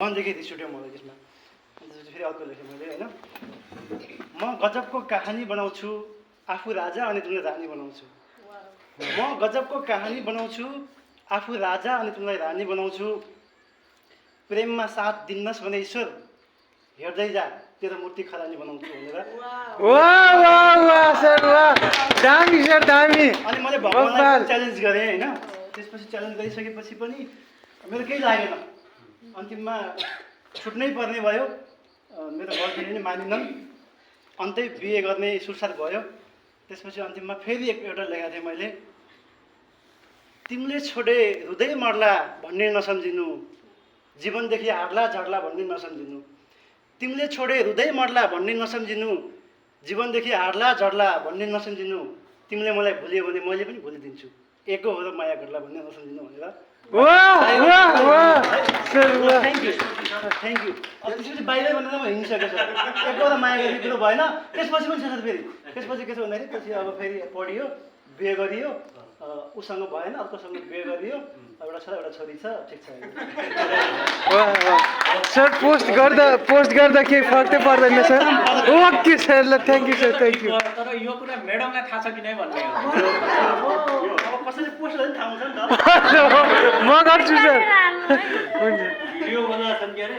गन्देखि रिस उठ्यो मलाई त्यसमा। अनि त्यसपछि फेरि अर्को लेखेँ मैले होइन, म गजबको कहानी बनाउँछु आफू राजा अनि तिमीलाई रानी बनाउँछु। म गजबको कहानी बनाउँछु आफू राजा अनि तिमीलाई रानी बनाउँछु। प्रेममा साथ दिन्नस् भने ईश्वर हेर्दै जा तेरो मूर्ति खरानी बनाउँछु भनेर। वाह वाह वाह सर वाह, दामी सर दामी। अनि मैले भगवान्लाई च्यालेन्ज गरेँ होइन। त्यसपछि च्यालेन्ज गरिसकेपछि पनि मेरो केही लागेन। अन्तिममा छुट्नै पर्ने भयो। मेरो गर्लफ्रेन्ड पनि मानिनन्। अन्तै बिहे गर्ने सुरसार भयो। त्यसपछि अन्तिममा फेरि एउटा लेखेको थिएँ मैले, तिमीले छोडे हृदय मर्ला भन्ने नसम्झिनु, जीवनदेखि हार्ला झर्ला भन्ने नसम्झिनु। तिमीले छोडे हृदय मर्ला भन्ने नसम्झिनु, जीवनदेखि हार्ला झर्ला भन्ने नसम्झिनु। तिमीले मलाई भुल्यो भने मैले पनि भुलिदिन्छु, एको हो र माया गर्ला भन्ने नसम्झिनु भनेर। वाह वाह वाह सर वाह, थ्याङ्क यू थ्याङ्क यू। त्यसपछि बाहिर भनेर म हिँडिसकेको छु, एको र माया गर्ने कुरो भएन। त्यसपछि पनि छ सर फेरि, त्यसपछि के छ भन्दाखेरि पछि अब फेरि पढियो, बिहे गरियो, उसँग भएन, अर्कोसँग बिहे गरियो, एउटा छ एउटा छोरी छ, ठिक छ। वाह वाह सर, पोस्ट गर्दा केही फरकै पर्दैन सर। ओके सर, ल thank you sir, thank you. तर यो कुरा म्याडमलाई थाहा छ कि नै भन्ने हो। अब कसैले पोस्ट गर्दा पनि थाहा हुन्छ नि त। म गर्छु सर। हुन्छ। भिडियो बनाएको छन् के अरे